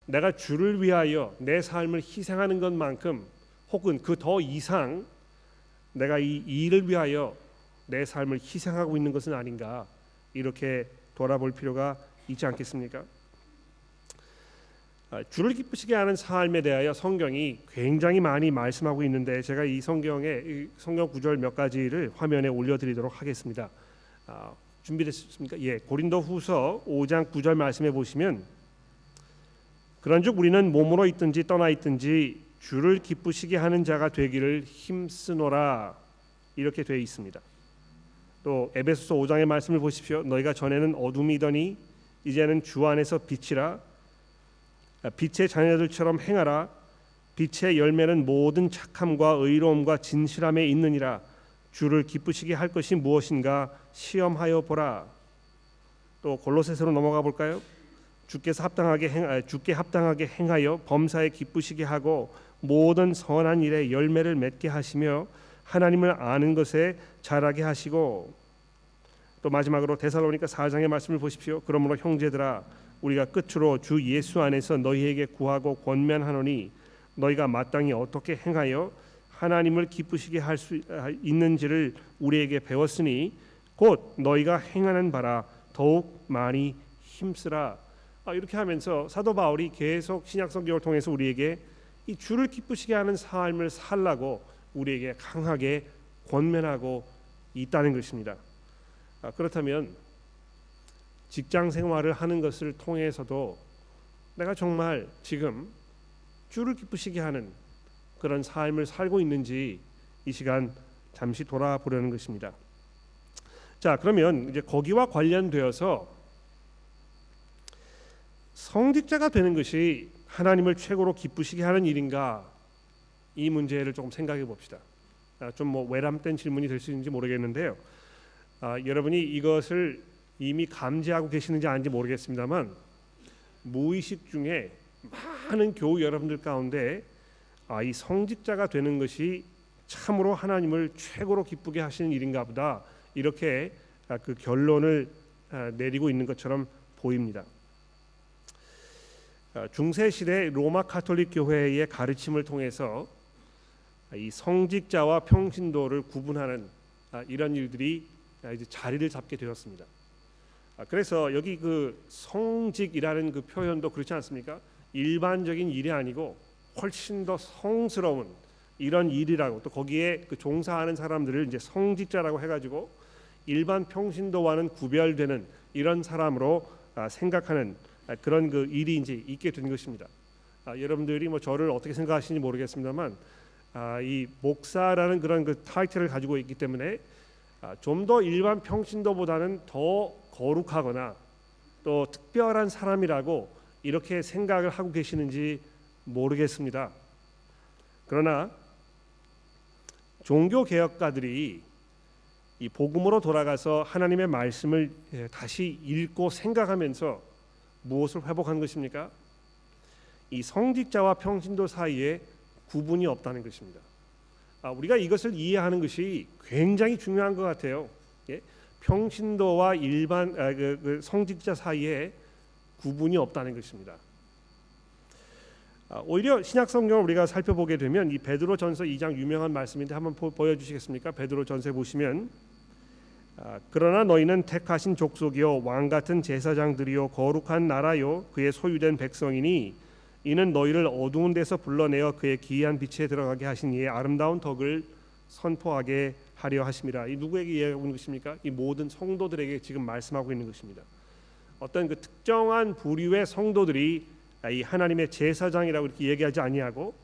내가 주를 위하여 내 삶을 희생하는 것만큼 혹은 그 더 이상 내가 이 일을 위하여 내 삶을 희생하고 있는 것은 아닌가, 이렇게 돌아볼 필요가 있지 않겠습니까? 주를 기쁘시게 하는 삶에 대하여 성경이 굉장히 많이 말씀하고 있는데, 제가 이 성경의 성경 구절 몇 가지를 화면에 올려드리도록 하겠습니다. 준비됐습니까? 예, 고린도후서 5장 9절 말씀해 보시면, 그런즉 우리는 몸으로 있든지 떠나 있든지 주를 기쁘시게 하는 자가 되기를 힘쓰노라, 이렇게 되어 있습니다. 또 에베소서 5장의 말씀을 보십시오. 너희가 전에는 어둠이더니 이제는 주 안에서 빛이라, 빛의 자녀들처럼 행하라. 빛의 열매는 모든 착함과 의로움과 진실함에 있느니라. 주를 기쁘시게 할 것이 무엇인가 시험하여 보라. 또 골로새서로 넘어가 볼까요? 주께 합당하게 행하여 범사에 기쁘시게 하고 모든 선한 일에 열매를 맺게 하시며 하나님을 아는 것에 자라게 하시고, 또 마지막으로 데살로니가 4장의 말씀을 보십시오. 그러므로 형제들아, 우리가 끝으로 주 예수 안에서 너희에게 구하고 권면하노니 너희가 마땅히 어떻게 행하여 하나님을 기쁘시게 할 수 있는지를 우리에게 배웠으니 곧 너희가 행하는 바라 더욱 많이 힘쓰라. 이렇게 하면서 사도 바울이 계속 신약 성경을 통해서 우리에게 이 주를 기쁘시게 하는 삶을 살라고 우리에게 강하게 권면하고 있다는 것입니다. 그렇다면 직장 생활을 하는 것을 통해서도 내가 정말 지금 주를 기쁘시게 하는 그런 삶을 살고 있는지 이 시간 잠시 돌아보려는 것입니다. 자, 그러면 이제 거기와 관련되어서 성직자가 되는 것이 하나님을 최고로 기쁘시게 하는 일인가, 이 문제를 조금 생각해 봅시다. 좀 외람된 질문이 될 수 있는지 모르겠는데요. 여러분이 이것을 이미 감지하고 계시는지 아닌지 모르겠습니다만, 무의식 중에 많은 교우 여러분들 가운데 이 성직자가 되는 것이 참으로 하나님을 최고로 기쁘게 하시는 일인가 보다, 이렇게 그 결론을 내리고 있는 것처럼 보입니다. 중세시대 로마 가톨릭 교회의 가르침을 통해서 이 성직자와 평신도를 구분하는 이런 일들이 이제 자리를 잡게 되었습니다. 그래서 여기 그 성직이라는 그 표현도 그렇지 않습니까? 일반적인 일이 아니고 훨씬 더 성스러운 이런 일이라고, 또 거기에 그 종사하는 사람들을 이제 성직자라고 해가지고 일반 평신도와는 구별되는 이런 사람으로 생각하는 그런 그 일이 이제 있게 된 것입니다. 여러분들이 저를 어떻게 생각하시는지 모르겠습니다만, 이 목사라는 그런 그 타이틀을 가지고 있기 때문에 좀 더 일반 평신도보다는 더 거룩하거나 또 특별한 사람이라고 이렇게 생각을 하고 계시는지 모르겠습니다. 그러나 종교 개혁가들이 이 복음으로 돌아가서 하나님의 말씀을 다시 읽고 생각하면서 무엇을 회복한 것입니까? 이 성직자와 평신도 사이에 구분이 없다는 것입니다. 우리가 이것을 이해하는 것이 굉장히 중요한 것 같아요. 평신도와 일반 그 성직자 사이에 구분이 없다는 것입니다. 오히려 신약 성경을 우리가 살펴보게 되면 이 베드로전서 2장 유명한 말씀인데 한번 보여주시겠습니까? 베드로전서에 보시면, 그러나 너희는 택하신 족속이요 왕 같은 제사장들이요 거룩한 나라요 그의 소유된 백성이니 이는 너희를 어두운 데서 불러내어 그의 기이한 빛에 들어가게 하신 이의 아름다운 덕을 선포하게 하려 하심이라. 이 누구에게 이야기하고 있는 것입니까? 이 모든 성도들에게 지금 말씀하고 있는 것입니다. 어떤 그 특정한 부류의 성도들이 이 하나님의 제사장이라고 이렇게 얘기하지 아니하고,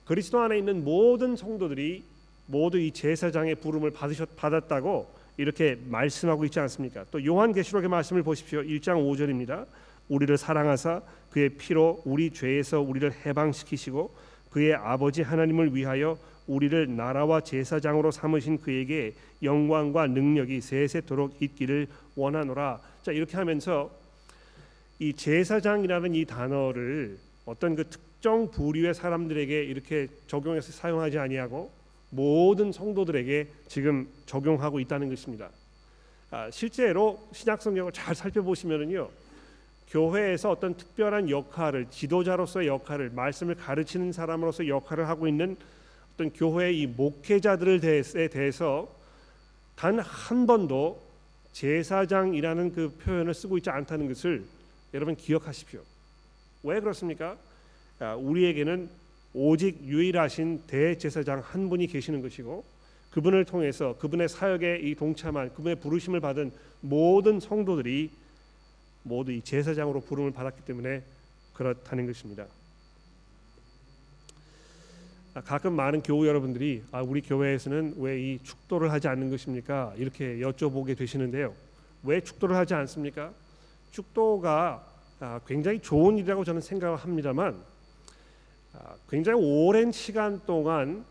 그리스도 안에 있는 모든 성도들이 모두 이 제사장의 부름을 받았다고 이렇게 말씀하고 있지 않습니까? 또 요한계시록의 말씀을 보십시오. 1장 5절입니다. 우리를 사랑하사 그의 피로 우리 죄에서 우리를 해방시키시고 그의 아버지 하나님을 위하여 우리를 나라와 제사장으로 삼으신 그에게 영광과 능력이 세세토록 있기를 원하노라. 자, 이렇게 하면서 이 제사장이라는 이 단어를 어떤 그 특정 부류의 사람들에게 이렇게 적용해서 사용하지 아니하고 모든 성도들에게 지금 적용하고 있다는 것입니다. 실제로 신약 성경을 잘 살펴보시면은요, 교회에서 어떤 특별한 역할을, 지도자로서의 역할을, 말씀을 가르치는 사람으로서 역할을 하고 있는 어떤 교회의 이 목회자들에 대해서 단 한 번도 제사장이라는 그 표현을 쓰고 있지 않다는 것을 여러분 기억하십시오. 왜 그렇습니까? 우리에게는 오직 유일하신 대제사장 한 분이 계시는 것이고, 그분을 통해서 그분의 사역에 이 동참한, 그분의 부르심을 받은 모든 성도들이 모두 이 제사장으로 부름을 받았기 때문에 그렇다는 것입니다. 가끔 많은 교우 여러분들이 우리 교회에서는 왜 이 축도를 하지 않는 것입니까? 이렇게 여쭤보게 되시는데요. 왜 축도를 하지 않습니까? 축도가 굉장히 좋은 일이라고 저는 생각을 합니다만, 굉장히 오랜 시간 동안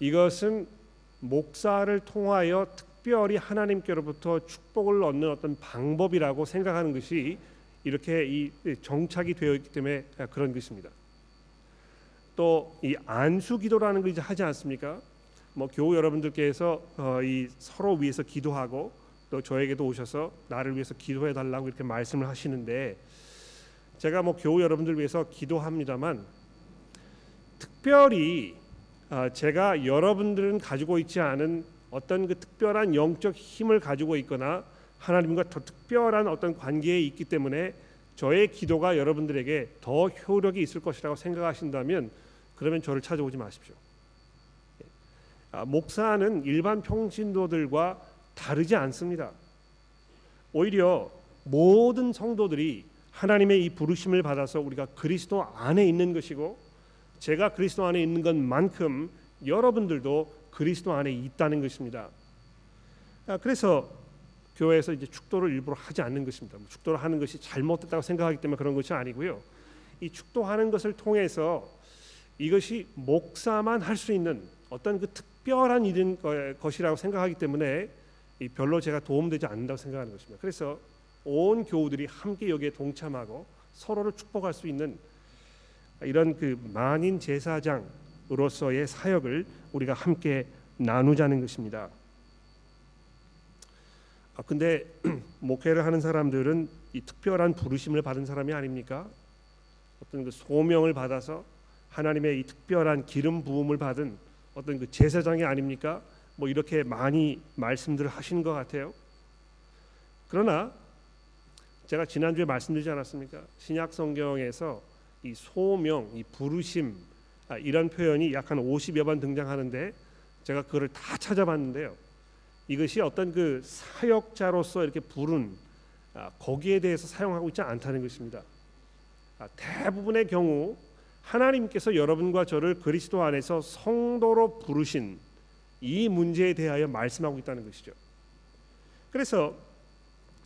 이것은 목사를 통하여 특별히 하나님께로부터 축복을 얻는 어떤 방법이라고 생각하는 것이 이렇게 이 정착이 되어 있기 때문에 그런 것입니다. 또 이 안수기도라는 걸 이제 하지 않습니까? 뭐 교우 여러분들께서 이 서로 위해서 기도하고 또 저에게도 오셔서 나를 위해서 기도해 달라고 이렇게 말씀을 하시는데, 제가 뭐 교우 여러분들 위해서 기도합니다만, 특별히 제가 여러분들은 가지고 있지 않은 어떤 그 특별한 영적 힘을 가지고 있거나 하나님과 더 특별한 어떤 관계에 있기 때문에 저의 기도가 여러분들에게 더 효력이 있을 것이라고 생각하신다면, 그러면 저를 찾아오지 마십시오. 목사는 일반 평신도들과 다르지 않습니다. 오히려 모든 성도들이 하나님의 이 부르심을 받아서 우리가 그리스도 안에 있는 것이고, 제가 그리스도 안에 있는 것만큼 여러분들도 그리스도 안에 있다는 것입니다. 그래서 교회에서 이제 축도를 일부러 하지 않는 것입니다. 축도를 하는 것이 잘못됐다고 생각하기 때문에 그런 것이 아니고요. 이 축도하는 것을 통해서 이것이 목사만 할 수 있는 어떤 그 특별한 일인 것이라고 생각하기 때문에 별로 제가 도움되지 않는다고 생각하는 것입니다. 그래서 온 교우들이 함께 여기에 동참하고 서로를 축복할 수 있는 이런 그 만인 제사장으로서의 사역을 우리가 함께 나누자는 것입니다. 근데 목회를 하는 사람들은 이 특별한 부르심을 받은 사람이 아닙니까? 어떤 그 소명을 받아서 하나님의 이 특별한 기름 부음을 받은 어떤 그 제사장이 아닙니까? 뭐 이렇게 많이 말씀들을 하신 것 같아요. 그러나 제가 지난주에 말씀드리지 않았습니까? 신약 성경에서 이 소명, 이 부르심 이런 표현이 약 한 50여 번 등장하는데, 제가 그거를 다 찾아봤는데요. 이것이 어떤 그 사역자로서 이렇게 부른 거기에 대해서 사용하고 있지 않다는 것입니다. 대부분의 경우 하나님께서 여러분과 저를 그리스도 안에서 성도로 부르신 이 문제에 대하여 말씀하고 있다는 것이죠. 그래서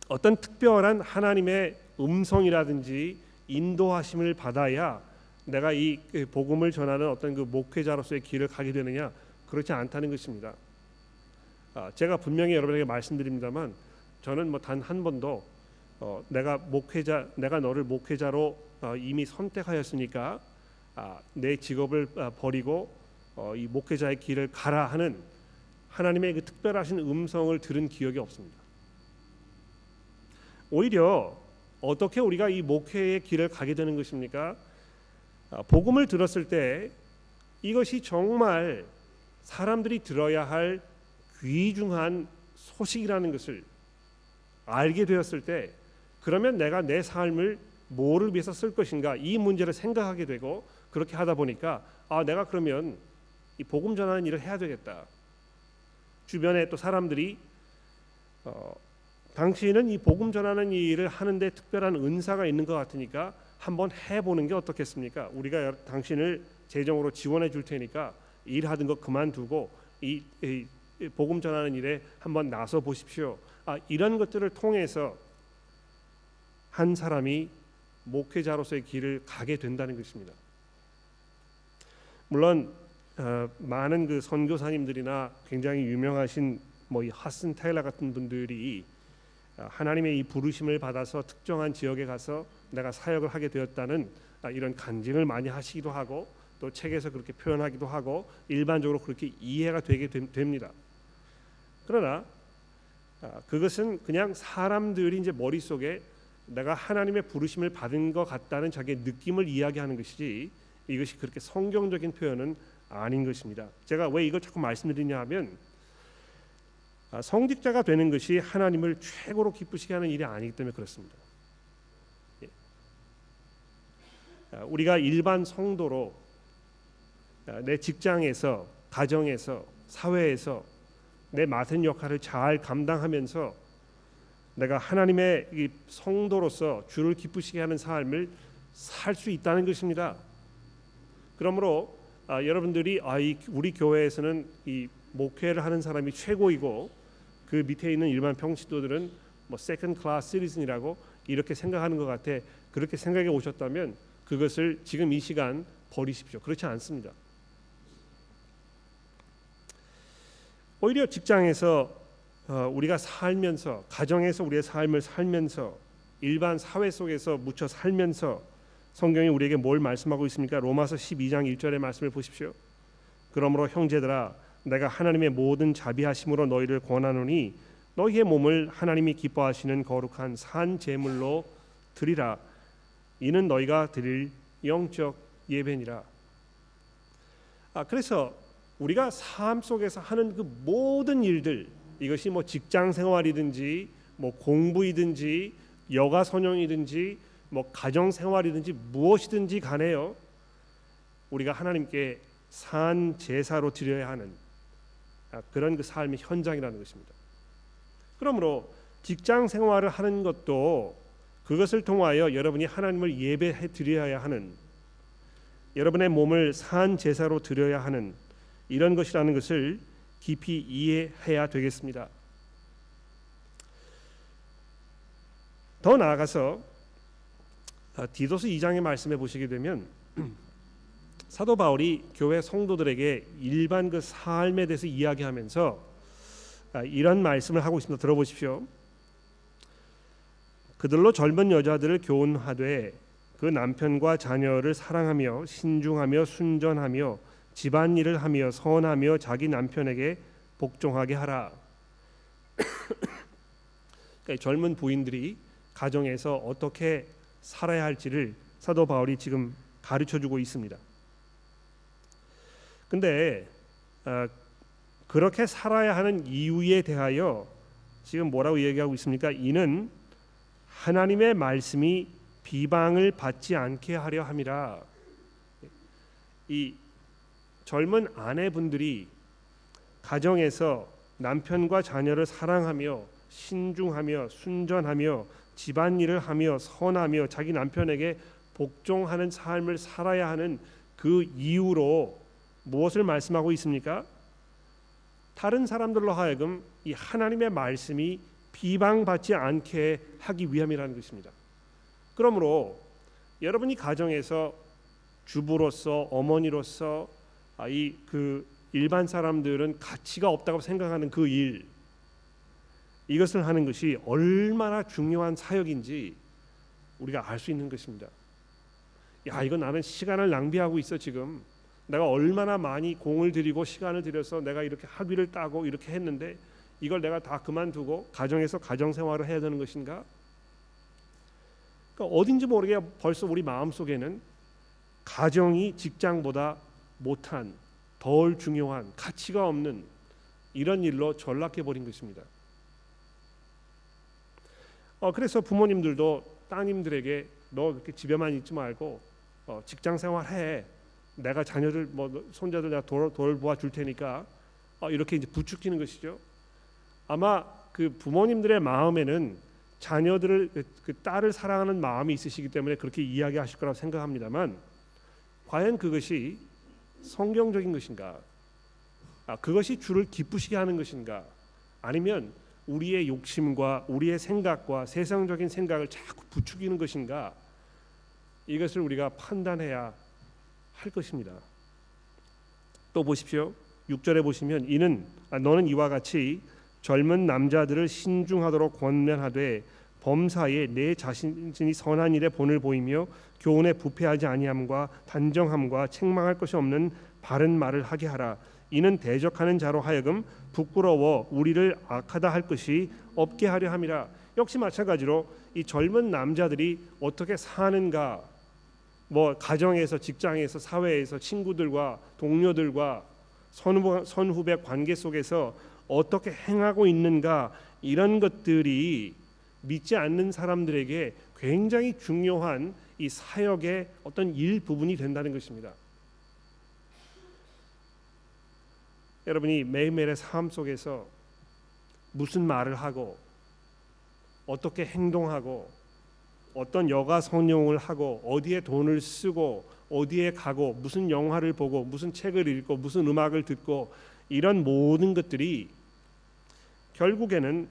어떤 특별한 하나님의 음성이라든지 인도하심을 받아야 내가 이 복음을 전하는 어떤 그 목회자로서의 길을 가게 되느냐, 그렇지 않다는 것입니다. 제가 분명히 여러분에게 말씀드립니다만, 저는 뭐 단 한 번도 내가 너를 목회자로 이미 선택하였으니까 내 직업을 버리고 이 목회자의 길을 가라 하는 하나님의 그 특별하신 음성을 들은 기억이 없습니다. 오히려 어떻게 우리가 이 목회의 길을 가게 되는 것입니까? 복음을 들었을 때 이것이 정말 사람들이 들어야 할 귀중한 소식이라는 것을 알게 되었을 때, 그러면 내가 내 삶을 뭐를 위해서 쓸 것인가, 이 문제를 생각하게 되고, 그렇게 하다 보니까 내가 그러면 이 복음 전하는 일을 해야 되겠다. 주변에 또 사람들이 당신은 이 복음 전하는 일을 하는데 특별한 은사가 있는 것 같으니까 한번 해보는 게 어떻겠습니까? 우리가 당신을 재정으로 지원해 줄 테니까 일하던 거 그만두고 이 복음 전하는 일에 한번 나서 보십시오. 이런 것들을 통해서 한 사람이 목회자로서의 길을 가게 된다는 것입니다. 물론 많은 그 선교사님들이나 굉장히 유명하신 뭐 이 하슨 테일러 같은 분들이 하나님의 이 부르심을 받아서 특정한 지역에 가서 내가 사역을 하게 되었다는 이런 간증을 많이 하시기도 하고, 또 책에서 그렇게 표현하기도 하고 일반적으로 그렇게 이해가 되게 됩니다. 그러나 그것은 그냥 사람들이 이제 머릿속에 내가 하나님의 부르심을 받은 것 같다는 자기의 느낌을 이야기하는 것이지 이것이 그렇게 성경적인 표현은 아닌 것입니다. 제가 왜 이걸 자꾸 말씀드리냐 하면 성직자가 되는 것이 하나님을 최고로 기쁘시게 하는 일이 아니기 때문에 그렇습니다. 우리가 일반 성도로 내 직장에서, 가정에서, 사회에서 내 맡은 역할을 잘 감당하면서 내가 하나님의 이 성도로서 주를 기쁘시게 하는 삶을 살 수 있다는 것입니다. 그러므로 여러분들이 우리 교회에서는 이 목회를 하는 사람이 최고이고 그 밑에 있는 일반 평신도들은 뭐 세컨드 클래스 시티즌이라고 이렇게 생각하는 것 같아. 그렇게 생각해 오셨다면 그것을 지금 이 시간 버리십시오. 그렇지 않습니다. 오히려 직장에서 우리가 살면서, 가정에서 우리의 삶을 살면서, 일반 사회 속에서 묻혀 살면서 성경이 우리에게 뭘 말씀하고 있습니까? 로마서 12장 1절의 말씀을 보십시오. 그러므로 형제들아 내가 하나님의 모든 자비하심으로 너희를 권하노니 너희의 몸을 하나님이 기뻐하시는 거룩한 산 제물로 드리라. 이는 너희가 드릴 영적 예배니라. 그래서 우리가 삶 속에서 하는 그 모든 일들, 이것이 뭐 직장 생활이든지 뭐 공부이든지 여가 선용이든지 뭐 가정 생활이든지 무엇이든지 간에요, 우리가 하나님께 산 제사로 드려야 하는 그런 그 삶의 현장이라는 것입니다. 그러므로 직장 생활을 하는 것도 그것을 통하여 여러분이 하나님을 예배해 드려야 하는, 여러분의 몸을 산 제사로 드려야 하는 이런 것이라는 것을 깊이 이해해야 되겠습니다. 더 나아가서 디도서 2장의 말씀에 보시게 되면 사도 바울이 교회 성도들에게 일반 그 삶에 대해서 이야기하면서 이런 말씀을 하고 있습니다. 들어보십시오. 그들로 젊은 여자들을 교훈하되 그 남편과 자녀를 사랑하며 신중하며 순전하며 집안일을 하며 선하며 자기 남편에게 복종하게 하라. 그러니까 젊은 부인들이 가정에서 어떻게 살아야 할지를 사도 바울이 지금 가르쳐주고 있습니다. 근데 그렇게 살아야 하는 이유에 대하여 지금 뭐라고 얘기하고 있습니까? 이는 하나님의 말씀이 비방을 받지 않게 하려 함이라. 이 젊은 아내분들이 가정에서 남편과 자녀를 사랑하며 신중하며 순전하며 집안일을 하며 선하며 자기 남편에게 복종하는 삶을 살아야 하는 그 이유로 무엇을 말씀하고 있습니까? 다른 사람들로 하여금 이 하나님의 말씀이 비방받지 않게 하기 위함이라는 것입니다. 그러므로 여러분이 가정에서 주부로서, 어머니로서 그 일반 사람들은 가치가 없다고 생각하는 그 일, 이것을 하는 것이 얼마나 중요한 사역인지 우리가 알 수 있는 것입니다. 이거 나는 시간을 낭비하고 있어. 지금 내가 얼마나 많이 공을 들이고 시간을 들여서 내가 이렇게 학위를 따고 이렇게 했는데 이걸 내가 다 그만두고 가정에서 가정생활을 해야 되는 것인가? 그러니까 어딘지 모르게 벌써 우리 마음속에는 가정이 직장보다 못한, 덜 중요한, 가치가 없는 이런 일로 전락해버린 것입니다. 그래서 부모님들도 따님들에게 너 이렇게 집에만 있지 말고 직장생활해. 내가 자녀들 손자들 내가 돌보아 줄 테니까 이렇게 이제 부추기는 것이죠. 아마 그 부모님들의 마음에는 자녀들을, 그 딸을 사랑하는 마음이 있으시기 때문에 그렇게 이야기하실 거라고 생각합니다만, 과연 그것이 성경적인 것인가? 그것이 주를 기쁘시게 하는 것인가? 아니면 우리의 욕심과 우리의 생각과 세상적인 생각을 자꾸 부추기는 것인가? 이것을 우리가 판단해야 할 것입니다. 또 보십시오. 6절에 보시면 이는 너는 이와 같이 젊은 남자들을 신중하도록 권면하되 범사에 내 자신이 선한 일에 본을 보이며 교훈에 부패하지 아니함과 단정함과 책망할 것이 없는 바른 말을 하게 하라. 이는 대적하는 자로 하여금 부끄러워 우리를 악하다 할 것이 없게 하려 함이라. 역시 마찬가지로 이 젊은 남자들이 어떻게 사는가, 뭐 가정에서, 직장에서, 사회에서 친구들과 동료들과 선후배 관계 속에서 어떻게 행하고 있는가, 이런 것들이 믿지 않는 사람들에게 굉장히 중요한 이 사역의 어떤 일부분이 된다는 것입니다. 여러분이 매일매일의 삶 속에서 무슨 말을 하고 어떻게 행동하고 어떤 여가 성용을 하고 어디에 돈을 쓰고 어디에 가고 무슨 영화를 보고 무슨 책을 읽고 무슨 음악을 듣고, 이런 모든 것들이 결국에는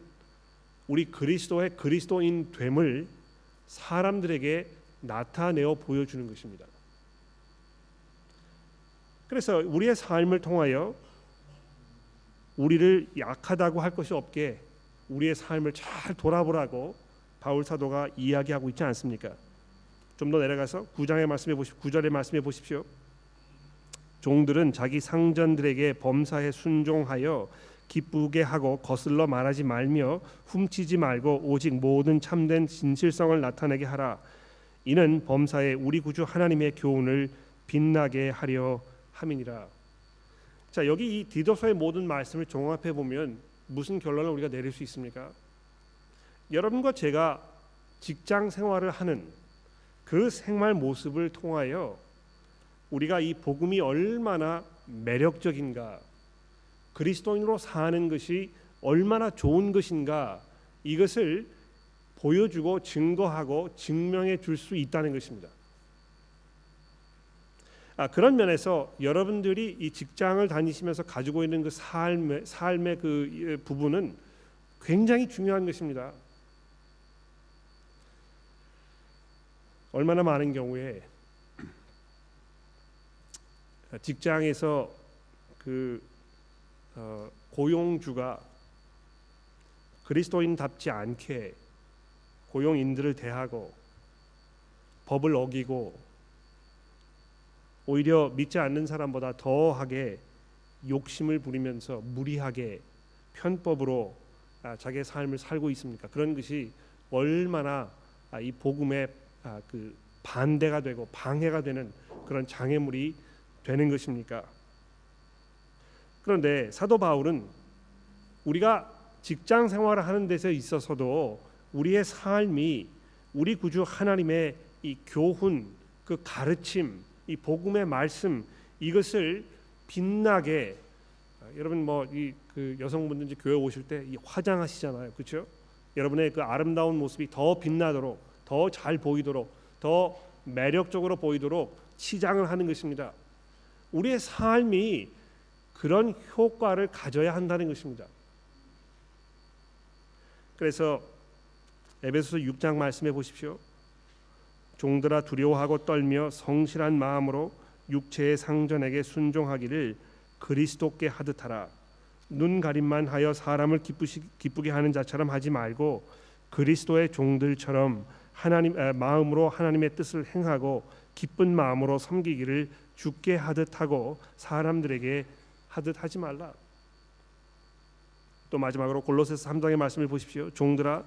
우리 그리스도의 그리스도인 됨을 사람들에게 나타내어 보여주는 것입니다. 그래서 우리의 삶을 통하여 우리를 약하다고 할 것이 없게 우리의 삶을 잘 돌아보라고 바울 사도가 이야기하고 있지 않습니까? 좀 더 내려가서 9절의 말씀해 보십시오. 종들은 자기 상전들에게 범사에 순종하여 기쁘게 하고 거슬러 말하지 말며 훔치지 말고 오직 모든 참된 진실성을 나타내게 하라. 이는 범사에 우리 구주 하나님의 교훈을 빛나게 하려 함이니라. 자, 여기 이 디도서의 모든 말씀을 종합해 보면 무슨 결론을 우리가 내릴 수 있습니까? 여러분과 제가 직장 생활을 하는 그 생활 모습을 통하여 우리가 이 복음이 얼마나 매력적인가, 그리스도인으로 사는 것이 얼마나 좋은 것인가, 이것을 보여주고 증거하고 증명해 줄 수 있다는 것입니다. 그런 면에서 여러분들이 이 직장을 다니시면서 가지고 있는 그 삶의 그 부분은 굉장히 중요한 것입니다. 얼마나 많은 경우에 직장에서 그 고용주가 그리스도인답지 않게 고용인들을 대하고 법을 어기고 오히려 믿지 않는 사람보다 더하게 욕심을 부리면서 무리하게 편법으로 자기의 삶을 살고 있습니까? 그런 것이 얼마나 이 복음의 그 반대가 되고 방해가 되는 그런 장애물이 되는 것입니까? 그런데 사도 바울은 우리가 직장 생활을 하는 데서 있어서도 우리의 삶이 우리 구주 하나님의 이 교훈, 그 가르침, 이 복음의 말씀, 이것을 빛나게, 여러분 뭐 이 그 여성분들 이제 교회 오실 때 이 화장하시잖아요, 그렇죠? 여러분의 그 아름다운 모습이 더 빛나도록, 더 잘 보이도록, 더 매력적으로 보이도록 치장을 하는 것입니다. 우리의 삶이 그런 효과를 가져야 한다는 것입니다. 그래서 에베소서 6장 말씀해 보십시오. 종들아 두려워하고 떨며 성실한 마음으로 육체의 상전에게 순종하기를 그리스도께 하듯 하라. 눈 가림만 하여 사람을 기쁘게 하는 자처럼 하지 말고 그리스도의 종들처럼 마음으로 하나님의 뜻을 행하고 기쁜 마음으로 섬기기를 주께 하듯 하고 사람들에게 하듯 하지 말라. 또 마지막으로 골로새서 3장의 말씀을 보십시오. 종들아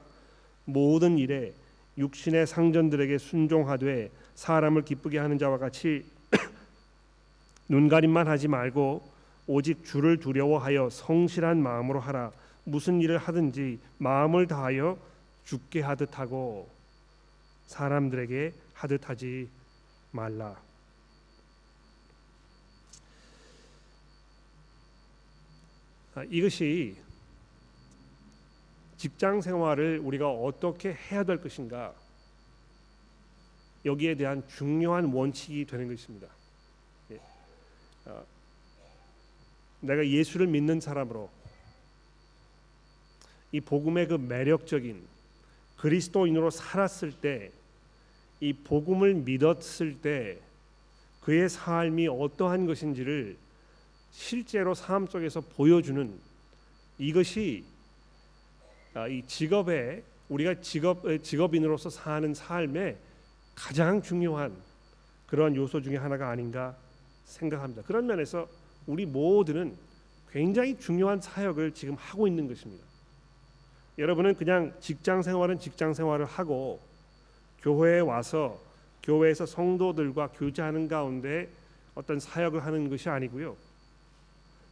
모든 일에 육신의 상전들에게 순종하되 사람을 기쁘게 하는 자와 같이 눈가림만 하지 말고 오직 주를 두려워하여 성실한 마음으로 하라. 무슨 일을 하든지 마음을 다하여 주께 하듯 하고 사람들에게 하듯 하지 말라. 이것이 직장 생활을 우리가 어떻게 해야 될 것인가, 여기에 대한 중요한 원칙이 되는 것입니다. 내가 예수를 믿는 사람으로 이 복음의 그 매력적인 그리스도인으로 살았을 때, 이 복음을 믿었을 때 그의 삶이 어떠한 것인지를 실제로 삶 속에서 보여주는, 이것이 이 직업에, 우리가 직업인으로서 사는 삶에 가장 중요한 그런 요소 중에 하나가 아닌가 생각합니다. 그런 면에서 우리 모두는 굉장히 중요한 사역을 지금 하고 있는 것입니다. 여러분은 그냥 직장 생활은 직장 생활을 하고 교회에 와서 교회에서 성도들과 교제하는 가운데 어떤 사역을 하는 것이 아니고요.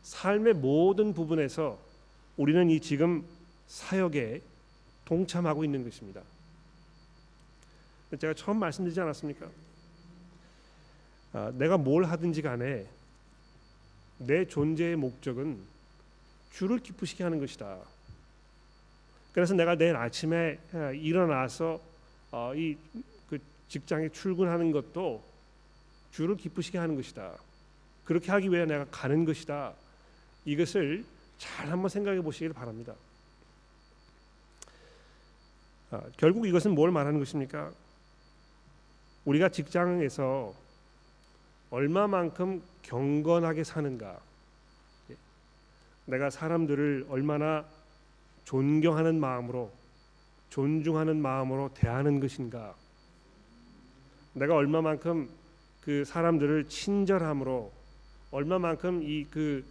삶의 모든 부분에서 우리는 이 지금 사역에 동참하고 있는 것입니다. 제가 처음 말씀드리지 않았습니까? 내가 뭘 하든지 간에 내 존재의 목적은 주를 기쁘시게 하는 것이다. 그래서 내가 내일 아침에 일어나서 이 직장에 출근하는 것도 주를 기쁘시게 하는 것이다. 그렇게 하기 위해 내가 가는 것이다. 이것을 잘 한번 생각해 보시길 바랍니다. 결국 이것은 뭘 말하는 것입니까? 우리가 직장에서 얼마만큼 경건하게 사는가, 내가 사람들을 얼마나 존경하는 마음으로, 존중하는 마음으로 대하는 것인가, 내가 얼마만큼 그 사람들을 친절함으로, 얼마만큼 그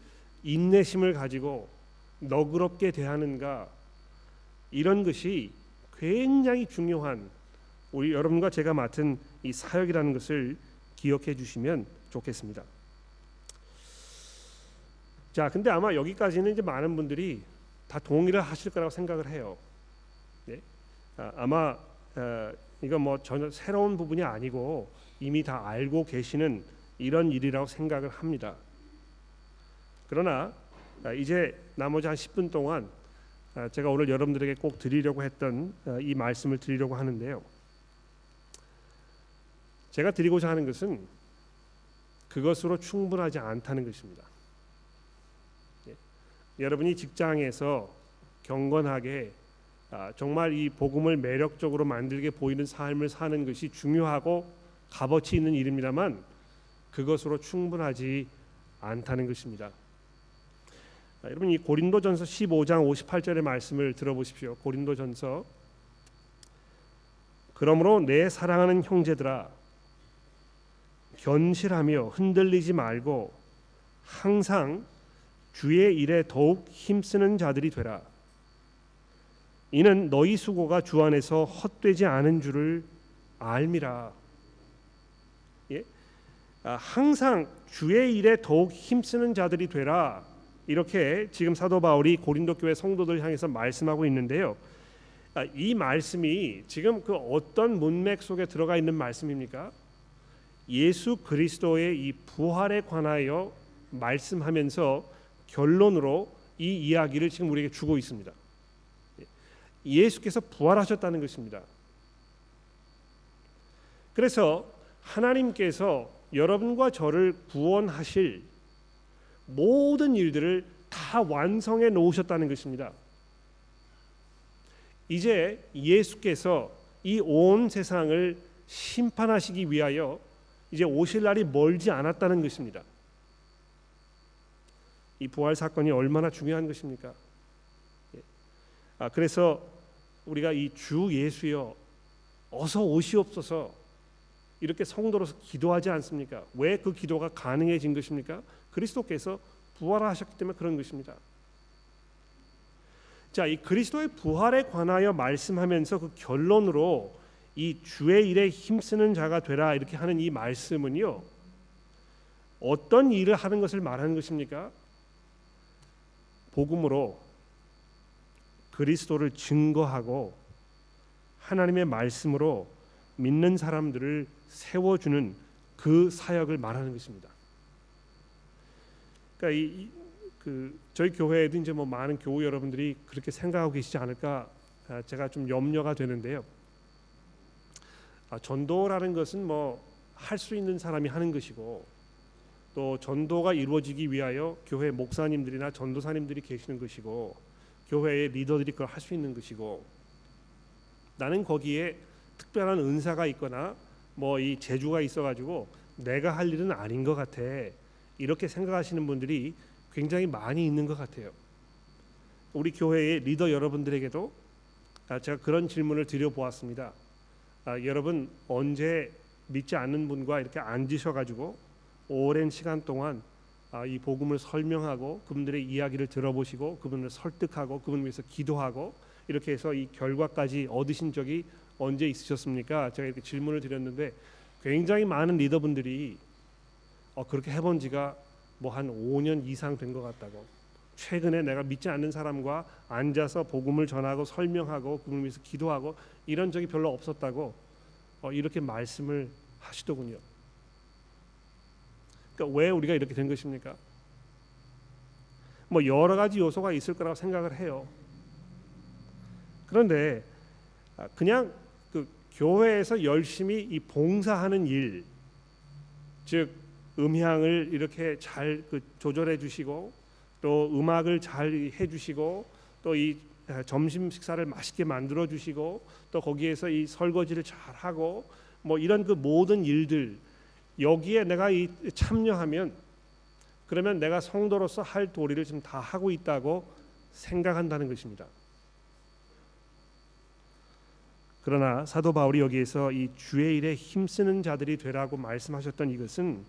인내심을 가지고 너그럽게 대하는가, 이런 것이 굉장히 중요한 우리 여러분과 제가 맡은 이 사역이라는 것을 기억해 주시면 좋겠습니다. 자, 근데 아마 여기까지는 이제 많은 분들이 다 동의를 하실 거라고 생각을 해요. 네? 아마 이건 뭐 전혀 새로운 부분이 아니고 이미 다 알고 계시는 이런 일이라고 생각을 합니다. 그러나 이제 나머지 한 10분 동안 제가 오늘 여러분들에게 꼭 드리려고 했던 이 말씀을 드리려고 하는데요. 제가 드리고자 하는 것은 그것으로 충분하지 않다는 것입니다. 여러분이 직장에서 경건하게 정말 이 복음을 매력적으로 만들게 보이는 삶을 사는 것이 중요하고 값어치 있는 일입니다만 그것으로 충분하지 않다는 것입니다. 여러분, 이 고린도전서 15장 58절의 말씀을 들어보십시오. 고린도전서, 그러므로 내 사랑하는 형제들아, 견실하며 흔들리지 말고 항상 주의 일에 더욱 힘쓰는 자들이 되라. 이는 너희 수고가 주 안에서 헛되지 않은 줄을 알미라. 예? 항상 주의 일에 더욱 힘쓰는 자들이 되라. 이렇게 지금 사도 바울이 고린도 교회 성도들 향해서 말씀하고 있는데요. 이 말씀이 지금 그 어떤 문맥 속에 들어가 있는 말씀입니까? 예수 그리스도의 이 부활에 관하여 말씀하면서 결론으로 이 이야기를 지금 우리에게 주고 있습니다. 예수께서 부활하셨다는 것입니다. 그래서 하나님께서 여러분과 저를 구원하실 모든 일들을 다 완성해 놓으셨다는 것입니다. 이제 예수께서 이 온 세상을 심판하시기 위하여 이제 오실 날이 멀지 않았다는 것입니다. 이 부활 사건이 얼마나 중요한 것입니까? 그래서 우리가 이 주 예수여 어서 오시옵소서 이렇게 성도로서 기도하지 않습니까? 왜 그 기도가 가능해진 것입니까? 그리스도께서 부활하셨기 때문에 그런 것입니다. 자, 이 그리스도의 부활에 관하여 말씀하면서 그 결론으로 이 주의 일에 힘쓰는 자가 되라 이렇게 하는 이 말씀은요, 어떤 일을 하는 것을 말하는 것입니까? 복음으로 그리스도를 증거하고 하나님의 말씀으로 믿는 사람들을 세워주는 그 사역을 말하는 것입니다. 그러니까 저희 교회에도 이제 뭐 많은 교우 여러분들이 그렇게 생각하고 계시지 않을까 제가 좀 염려가 되는데요. 전도라는 것은 뭐 할 수 있는 사람이 하는 것이고 또 전도가 이루어지기 위하여 교회 목사님들이나 전도사님들이 계시는 것이고 교회의 리더들이 그걸 할 수 있는 것이고 나는 거기에 특별한 은사가 있거나 뭐 이 재주가 있어가지고 내가 할 일은 아닌 것 같아 이렇게 생각하시는 분들이 굉장히 많이 있는 것 같아요. 우리 교회의 리더 여러분들에게도 제가 그런 질문을 드려보았습니다. 여러분 언제 믿지 않는 분과 이렇게 앉으셔가지고 오랜 시간 동안 이 복음을 설명하고 그분들의 이야기를 들어보시고 그분을 설득하고 그분을 위해서 기도하고 이렇게 해서 이 결과까지 얻으신 적이 언제 있으셨습니까? 제가 이렇게 질문을 드렸는데 굉장히 많은 리더분들이 그렇게 해본 지가 뭐 한 5년 이상 된 것 같다고, 최근에 내가 믿지 않는 사람과 앉아서 복음을 전하고 설명하고 그걸 위해서 기도하고 이런 적이 별로 없었다고 이렇게 말씀을 하시더군요. 그러니까 왜 우리가 이렇게 된 것입니까? 뭐 여러 가지 요소가 있을 거라고 생각을 해요. 그런데 그냥 그 교회에서 열심히 이 봉사하는 일, 즉 음향을 이렇게 잘 조절해 주시고 또 음악을 잘 해주시고 또 이 점심 식사를 맛있게 만들어 주시고 또 거기에서 이 설거지를 잘 하고 뭐 이런 그 모든 일들, 여기에 내가 이 참여하면 그러면 내가 성도로서 할 도리를 지금 다 하고 있다고 생각한다는 것입니다. 그러나 사도 바울이 여기에서 이 주의 일에 힘쓰는 자들이 되라고 말씀하셨던 이것은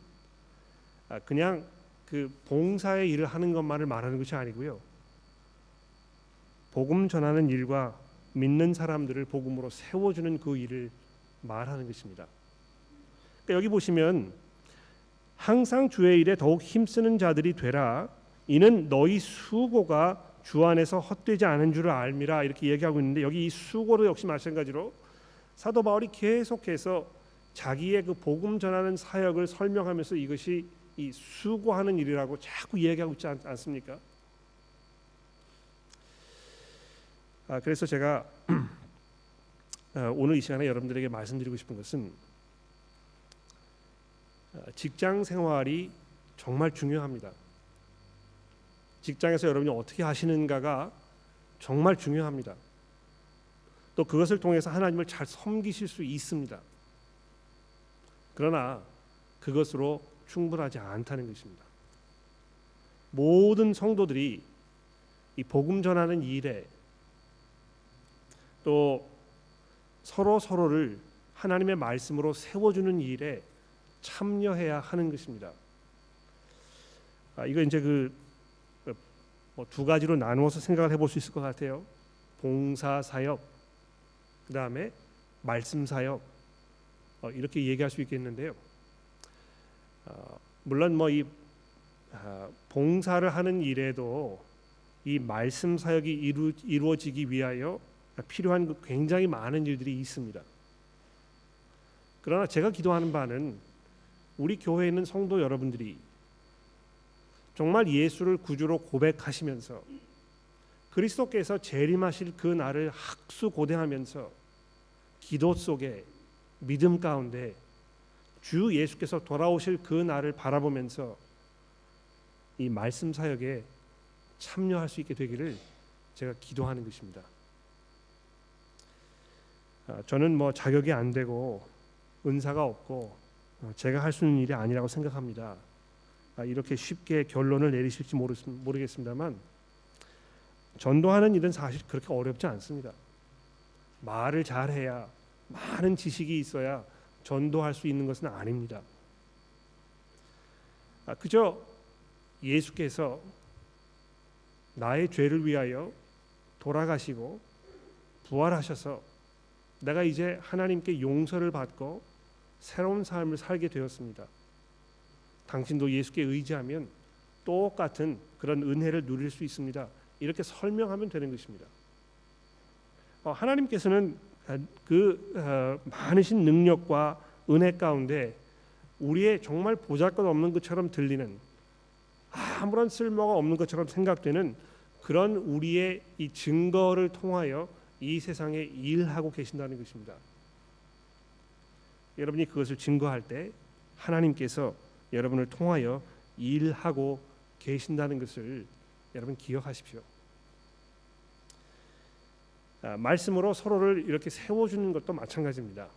그냥 그 봉사의 일을 하는 것만을 말하는 것이 아니고요. 복음 전하는 일과 믿는 사람들을 복음으로 세워주는 그 일을 말하는 것입니다. 그러니까 여기 보시면 항상 주의 일에 더욱 힘쓰는 자들이 되라. 이는 너희 수고가 주 안에서 헛되지 않은 줄을 알미라. 이렇게 얘기하고 있는데 여기 이 수고도 역시 마찬가지로 사도 바울이 계속해서 자기의 그 복음 전하는 사역을 설명하면서 이것이 이 수고하는 일이라고 자꾸 얘기하고 있지 않습니까? 그래서 제가 오늘 이 시간에 여러분들에게 말씀드리고 싶은 것은 직장 생활이 정말 중요합니다. 직장에서 여러분이 어떻게 하시는가가 정말 중요합니다. 또 그것을 통해서 하나님을 잘 섬기실 수 있습니다. 그러나 그것으로 충분하지 않다는 것입니다. 모든 성도들이 이 복음 전하는 일에 또 서로를 하나님의 말씀으로 세워주는 일에 참여해야 하는 것입니다. 이거 이제 두 가지로 나누어서 생각을 해볼 수 있을 것 같아요. 봉사 사역, 그 다음에 말씀 사역, 이렇게 얘기할 수 있겠는데요. 물론 뭐 이 봉사를 하는 일에도 이 말씀 사역이 이루어지기 위하여 필요한 굉장히 많은 일들이 있습니다. 그러나 제가 기도하는 바는 우리 교회에 있는 성도 여러분들이 정말 예수를 구주로 고백하시면서 그리스도께서 재림하실 그 날을 학수고대하면서 기도 속에 믿음 가운데 주 예수께서 돌아오실 그 날을 바라보면서 이 말씀 사역에 참여할 수 있게 되기를 제가 기도하는 것입니다. 저는 뭐 자격이 안 되고 은사가 없고 제가 할 수 있는 일이 아니라고 생각합니다. 이렇게 쉽게 결론을 내리실지 모르겠습니다만 전도하는 일은 사실 그렇게 어렵지 않습니다. 말을 잘해야, 많은 지식이 있어야 전도할 수 있는 것은 아닙니다. 그저 예수께서 나의 죄를 위하여 돌아가시고 부활하셔서 내가 이제 하나님께 용서를 받고 새로운 삶을 살게 되었습니다. 당신도 예수께 의지하면 똑같은 그런 은혜를 누릴 수 있습니다. 이렇게 설명하면 되는 것입니다. 하나님께서는 많으신 능력과 은혜 가운데 우리의 정말 보잘것없는 것처럼 들리는, 아무런 쓸모가 없는 것처럼 생각되는 그런 우리의 이 증거를 통하여 이 세상에 일하고 계신다는 것입니다. 여러분이 그것을 증거할 때 하나님께서 여러분을 통하여 일하고 계신다는 것을 여러분 기억하십시오. 말씀으로 서로를 이렇게 세워주는 것도 마찬가지입니다.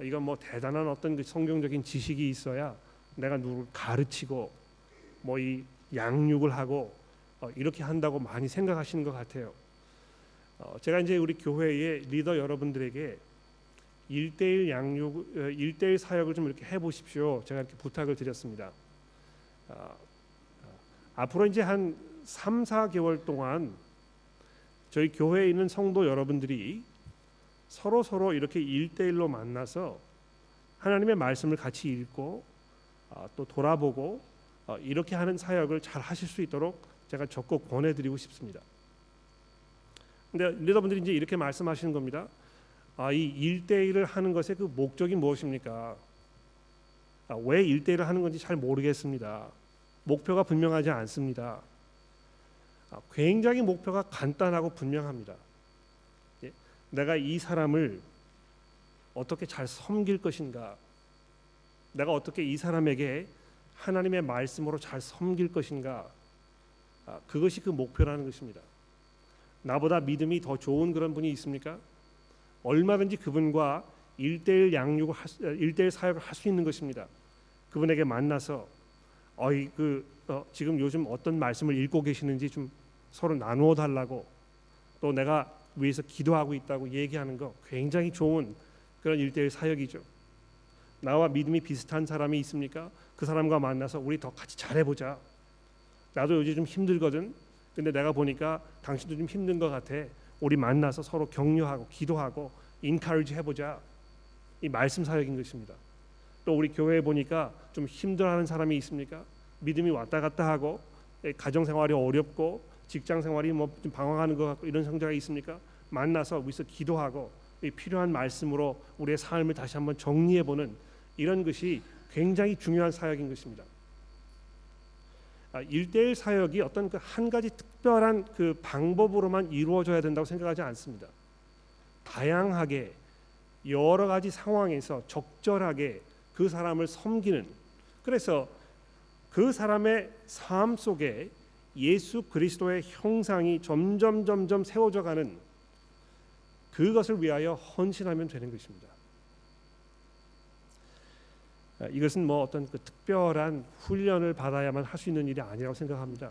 이건 뭐 대단한 어떤 그 성경적인 지식이 있어야 내가 누구를 가르치고 뭐 이 양육을 하고 이렇게 한다고 많이 생각하시는 것 같아요. 제가 이제 우리 교회의 리더 여러분들에게 1:1 양육, 1:1 사역을 좀 이렇게 해보십시오. 제가 이렇게 부탁을 드렸습니다. 앞으로 이제 한 3-4개월 동안 저희 교회에 있는 성도 여러분들이 서로 이렇게 1대1로 만나서 하나님의 말씀을 같이 읽고 또 돌아보고 이렇게 하는 사역을 잘 하실 수 있도록 제가 적극 권해드리고 싶습니다. 근데 여러분들이 이제 이렇게 말씀하시는 겁니다. 이 1대1을 하는 것의 그 목적이 무엇입니까? 왜 1대1을 하는 건지 잘 모르겠습니다. 목표가 분명하지 않습니다. 굉장히 목표가 간단하고 분명합니다. 내가 이 사람을 어떻게 잘 섬길 것인가, 내가 어떻게 이 사람에게 하나님의 말씀으로 잘 섬길 것인가, 그것이 그 목표라는 것입니다. 나보다 믿음이 더 좋은 그런 분이 있습니까? 얼마든지 그분과 1대1 사역을 할 수 있는 것입니다. 그분에게 만나서 지금 요즘 어떤 말씀을 읽고 계시는지 좀 서로 나누어 달라고, 또 내가 위해서 기도하고 있다고 얘기하는 거 굉장히 좋은 그런 1대1 사역이죠. 나와 믿음이 비슷한 사람이 있습니까? 그 사람과 만나서 우리 더 같이 잘해보자. 나도 요즘 좀 힘들거든. 근데 내가 보니까 당신도 좀 힘든 것 같아. 우리 만나서 서로 격려하고 기도하고 인카리지 해보자. 이 말씀 사역인 것입니다. 또 우리 교회에 보니까 좀 힘들어하는 사람이 있습니까? 믿음이 왔다 갔다 하고 가정생활이 어렵고 직장생활이 좀 방황하는 것 같고 이런 성자가 있습니까? 만나서 우리서 기도하고 필요한 말씀으로 우리의 삶을 다시 한번 정리해보는 이런 것이 굉장히 중요한 사역인 것입니다. 1대1 사역이 어떤 그 한 가지 특별한 그 방법으로만 이루어져야 된다고 생각하지 않습니다. 다양하게 여러 가지 상황에서 적절하게 그 사람을 섬기는, 그래서 그 사람의 삶 속에 예수 그리스도의 형상이 점점 세워져 가는 그것을 위하여 헌신하면 되는 것입니다. 이것은 어떤 그 특별한 훈련을 받아야만 할 수 있는 일이 아니라고 생각합니다.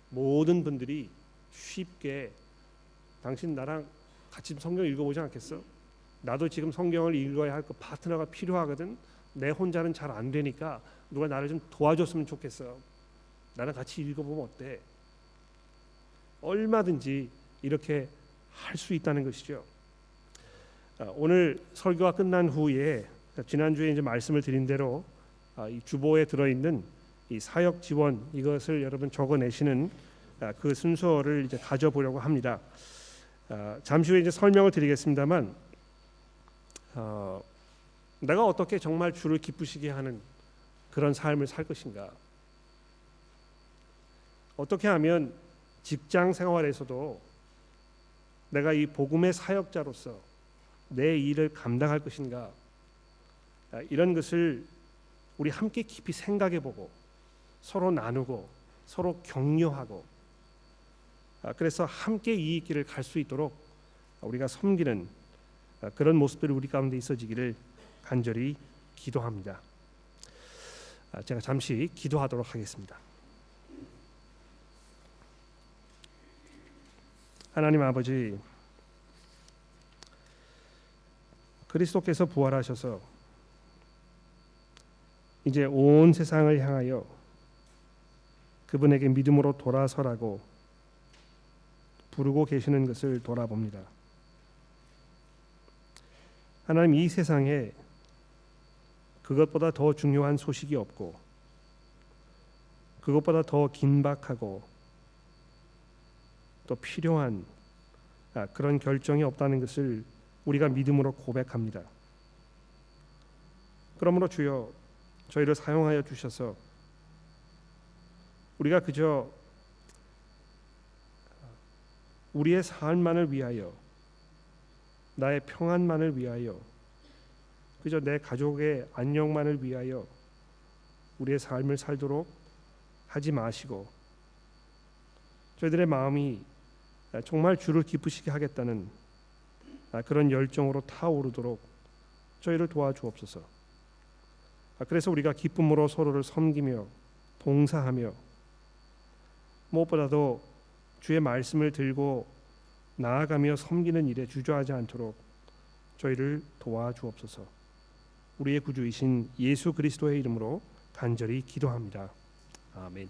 모든 분들이 쉽게 당신 나랑 같이 성경 읽어보지 않겠어? 나도 지금 성경을 읽어야 할 그 파트너가 필요하거든. 내 혼자는 잘 안 되니까 누가 나를 좀 도와줬으면 좋겠어. 나랑 같이 읽어보면 어때? 얼마든지 이렇게 할 수 있다는 것이죠. 오늘 설교가 끝난 후에 지난주에 이제 말씀을 드린 대로 이 주보에 들어있는 이 사역 지원 이것을 여러분 적어내시는 그 순서를 이제 가져보려고 합니다. 잠시 후에 이제 설명을 드리겠습니다만, 내가 어떻게 정말 주를 기쁘시게 하는 그런 삶을 살 것인가? 어떻게 하면 직장 생활에서도 내가 이 복음의 사역자로서 내 일을 감당할 것인가? 이런 것을 우리 함께 깊이 생각해보고 서로 나누고 서로 격려하고, 그래서 함께 이 길을 갈 수 있도록 우리가 섬기는 그런 모습들이 우리 가운데 있어지기를 간절히 기도합니다. 제가 잠시 기도하도록 하겠습니다. 하나님 아버지, 그리스도께서 부활하셔서 이제 온 세상을 향하여 그분에게 믿음으로 돌아서라고 부르고 계시는 것을 돌아봅니다. 하나님, 이 세상에 그것보다 더 중요한 소식이 없고 그것보다 더 긴박하고 또 필요한 그런 결정이 없다는 것을 우리가 믿음으로 고백합니다. 그러므로 주여, 저희를 사용하여 주셔서 우리가 그저 우리의 삶만을 위하여, 나의 평안만을 위하여, 그저 내 가족의 안녕만을 위하여 우리의 삶을 살도록 하지 마시고, 저희들의 마음이 정말 주를 기쁘시게 하겠다는 그런 열정으로 타오르도록 저희를 도와주옵소서. 그래서 우리가 기쁨으로 서로를 섬기며 봉사하며, 무엇보다도 주의 말씀을 들고 나아가며 섬기는 일에 주저하지 않도록 저희를 도와주옵소서. 우리의 구주이신 예수 그리스도의 이름으로 간절히 기도합니다. 아멘.